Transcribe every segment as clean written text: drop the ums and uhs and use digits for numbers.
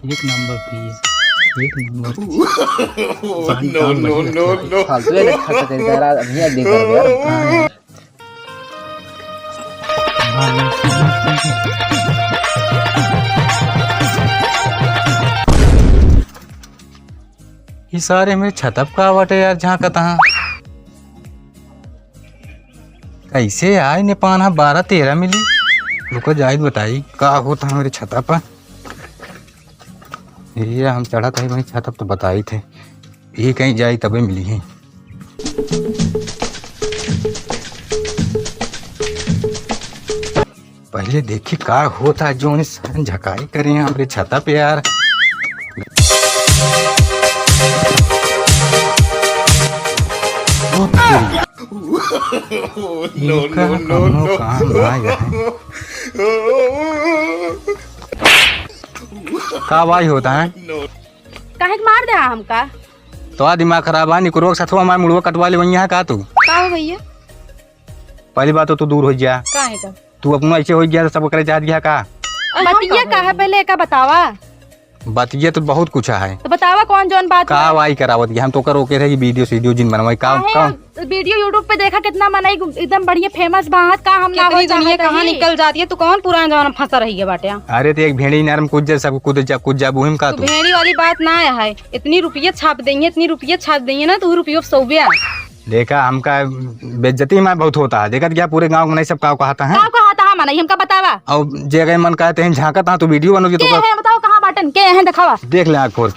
एक number please, एक number. No फालतू है खर्चा कर यार, अभी एक दिन कर यार। ये सारे मेरे छतप का वाटे यार, जहाँ का तहाँ कैसे आए ने पाना 12-13 मिली। रुको जाहिद बताई का होता मेरे छतप पर। ये हम चढ़ा था वहीं छतप तो बताई थे, ये कहीं जाई तबे मिली है। पहले देखी का होता जो झकाई करे हैं हमारे छता पे यार। का भाई होता है काहे मार दे हमका तो दिमाग खराब है निकरो सथवा मार मुड़वा कटवा ले वहीं का तू का हो भैया। पहली बात तो तू दूर हो जा, काहे का तू अपना ऐसे हो गया सब करे चाह दिया का बतिया का है पहले का बतावा। बतिया तो बहुत कुछ है तो बतावा कौन जौन बात का वाई करावत हम तो करो के रही वीडियो जिन बनवाई का वीडियो यूट्यूब पे देखा कितना मनाई एकदम बढ़िया फेमस बात का हम ना हो जाए कहां निकल जाती है। तू कौन पुराना जमाना फंसा रही है बाटे। अरे तो एक भेड़ी नरम कुछ सब कुछ जा बुहिम का तू भेड़ी वाली बात ना है, इतनी रुपये छाप देंगे इतनी रुपये छाप देंगे ना तो रुपये 100 देखा हमका बेइज्जती में बहुत होता है। देखा क्या पूरे गांव में नहीं सब का कहता है मनाई हमका बतावा और जगह मन कहते हैं झांकता तो वीडियो बनोगे तो बताओ कहां बाटन के हैं दिखावा देख ले आँख खोल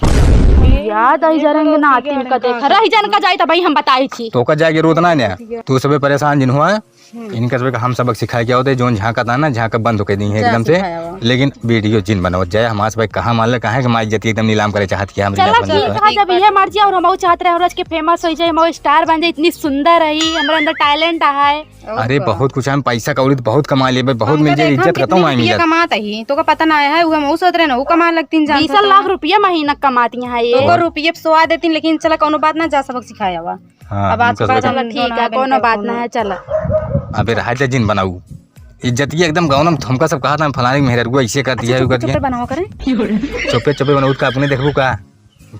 याद आई जरेंगे ना आती का देख रही जन का जाई त भाई हम बताई छी तो का जाएगी रोत ना ने तू सबे परेशान जिन हुआ इनका सबे हम सबक सिखाए क्या होते जोन झांका था ना झांका बंद होके दी है एकदम से। लेकिन वीडियो जिन बनाओ जाए हमारे भाई कहां मान ले कहां के माई इज्जत एकदम नीलाम करे चाहत किया हम जब ये मर्जी और हम चाहते रहे रोज के फेमस हो जाए हम स्टार बन जाए इतनी सुंदर रही हमारे अंदर टैलेंट है। अरे बहुत कुछ हम पैसा कौड़ी तो बहुत कमा लिए बहुत मिल जाए इज्जत खत्म आई मिल कमाता ही तो का पता ना है वो हम सोच रहे ना वो कमा लगती 20 लाख रुपया महीना कमाती है ये तो रुपये सवा देती लेकिन चला कोनो बात ना जा सबक सिखाया हुआ। अब आज बात चला ठीक है कोनो बात ना है चला अबे रहा जिन बनाऊ इज्जत की एकदम गाँव में थमका सब कहा था फलाने मेहर ऐसे कर दिया बनाओ करें चुपे चुपे बनाऊ का अपने देखबू का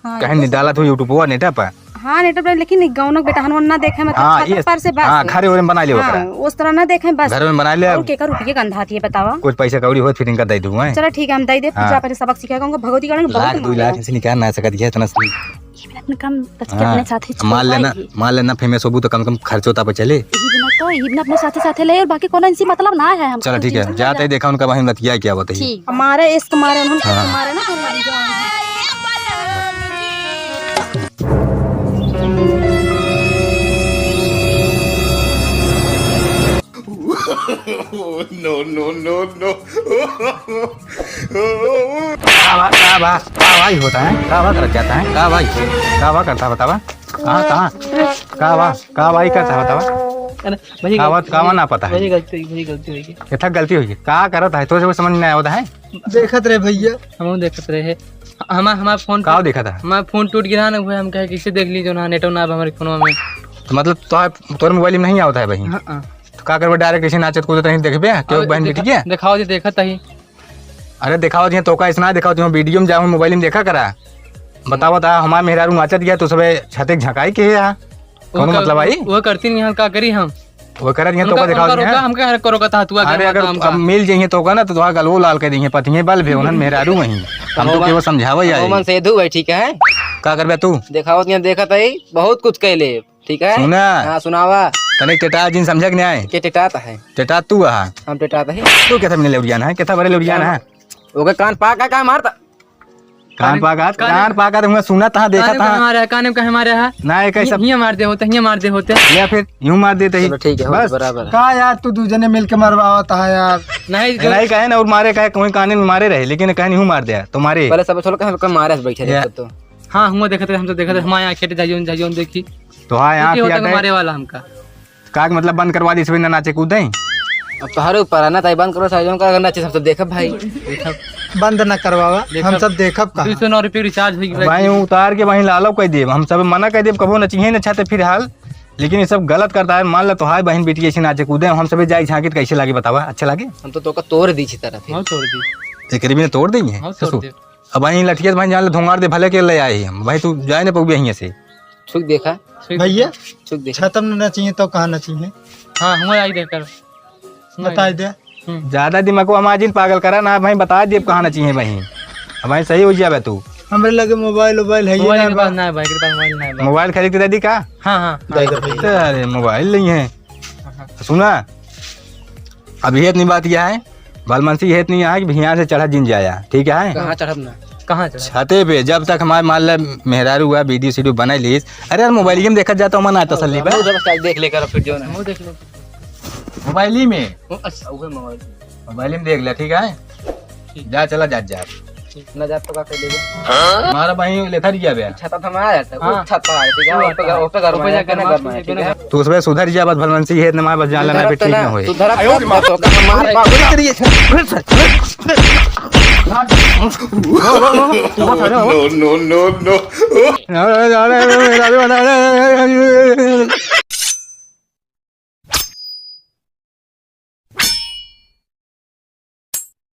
कहीं निकाला तो यूट्यूब हुआ नेटा पर हाँ नेट पर लेकिन गाँव ना बेटा हनुमान ना देखे मतलब पर से हां घरे ओरे में बना लियो उस तरह ना देखे बस घर में बना ले और के का रुपये गंधाती है बतावा कुछ पैसा कौड़ी हो फिर इनका दे दूं मैं। चलो ठीक है हम दे दे जा पहले सबक सिखाएगा भगवती करेंगे लाख 2 लाख से निकाल ना सकत है इतना कम अपने साथी मान लेना फेमस होबू तो कम खर्च होता पे चले तो इतना अपने साथी साथे ले और बाकी कोनो इनसी मतलब ना है हम। चलो ठीक है जाते ही देखा उनका वहीं रतिया क्या बताइए हमारे इश्क मारे उन्होंने मारे ना नो का भाई होता है का भाई कर जाता है का भाई करता बतावा कहाँ का भाई करता बतावा कावा ना पता है गलती हुई का करता है तो समझ नहीं आता है। देखत रहे भैया हम देखत रहे हमारा फोन का देखा था हमारा फोन टूट गिरा ना हम कहे किसे देख लीजिए ना नेटो ना हमारे फोन में तो मतलब तोर मोबाइल में नहीं आता है भाई तो का करबे डायरेक्ट ऐसे नाचत कूदत नहीं देखबे क्यों बहन बेटी के दिखाओ जी देखत ही। अरे दिखाओ जी तो का इसना दिखाओ तुम वीडियो में जाओ मोबाइल में देखा करा बताओ बता हमारे मेहरारू नाचत गया तो सबे छते झकाई के है कौन मतलब भाई वो करती नहीं का करी हम वो करत है तो का दिखाओ जी हम कह करो कथा तू अरे अगर मिल जाइए तो का ना तो तोहा गलवो लाल कर देंगे पतिए बल भे उन्हन मेहरारू वहीं हम तो केवल समझावे यार मन से दू भाई ठीक है का करबे तू दिखाओ देखत है बहुत कुछ कहले ठीक है सुना हां सुनावा तने टेटा जिन समझक नहीं आए के टेटाता है टेटा तू हां हम टेटाता है तू कैसे मिले लौरियाना है कैसा बड़े लौरियाना है ओके कान पाका का मारता कान पाका तो सुना था देखा था हमारे कान में कहे मारे है ना एक ऐसा ये मार दे होते या फिर यूं मार देते ही ठीक है बस बराबर का यार तू दूजने मिलके मरवाता है यार नहीं कहे ना और मारे कहे कोई कान में मारे रहे लेकिन कहे नहीं मार दिया तुम्हारे पहले सब छोड़ के मारे से बैठे तो हाँ हम देखते हम तो देखते हमारे यहाँ खेते जाइयो देखी तो हाँ यहाँ मारे वाला हमका का मतलब बंद करवा दी ना नाचे कूदे। अब तुम्हारे ऊपर है ना, ताई बंद करो साइजों का करना चाहिए, सब तो देखब भाई। बंद न करवावा, हम सब देखब का 209 रुपये रिचार्ज हो गया भाई उतार के वहीं लालो कह देब, हम सब मना कह देब, कबो नचिए न छाते फिर हाल। लेकिन ये सब गलत करता है। मान लो तो हाय बहन बेटी ऐसे नाचे कूदे, हम सब जाए झांकी कैसे लागे बतावा, अच्छा लागे? हम तो का तोड़ दी तरफ हाँ तोड़ दी एक भी तोड़ देंगे हाँ तोड़ दी अब वहीं लठिया भाई जान ले धोंगार दे भले के ले आए हम भाई, तू जाए ना पौगे यहीं से। छुक देखा, भैया छुक देखा। छतम न चाहिए तो कहाँ न चाहिए हाँ हम आई देखकर बता दे। ज्यादा दिमाग को अमाजिन पागल करा ना भाई, बता दे कहाँ ना चाहिए भाई। भाई सही हो जाए तू। हमारे लगे मोबाइल वोबाइल है मोबाइल ही के पास ना है भाई, के पास मोबाइल ना है भाई। मोबाइल खरीद के दे दी का? हाँ हाँ अरे मोबाइल नहीं है। सुना अभी इतनी बात यह है, भलमनसी ये नहीं है कि यहाँ से चढ़ा जिन जाया, ठीक है? कहाँ चढ़ब ना, कहाँ चला छाते पे जब तक हमारे मान ला मेहरारू हुआ वीडियो सीडियो बना लीस। अरे यार मोबाइल में देखा जाता हूँ मन आता तसल्ली पे, देख लेकर फिर जो ना वो देख लो मोबाइल ही में, अच्छा वो मोबाइल मोबाइल में देख ले, ठीक है? जा चला जा ना जा तो का कर लेगे। हमारा भाई लेखा दिया बे, छाता था मैं आया था, वो हाँ। छत पर आया ठीक है, वो पे घर में जाकर ना घर में, ठीक है? तू उसमें सुधर जा, बस भलमनसी है ना बस जान लेना, फिर ठीक ना होए। तू धरा तो का मार पागल करिए। no, no, no, no. अरे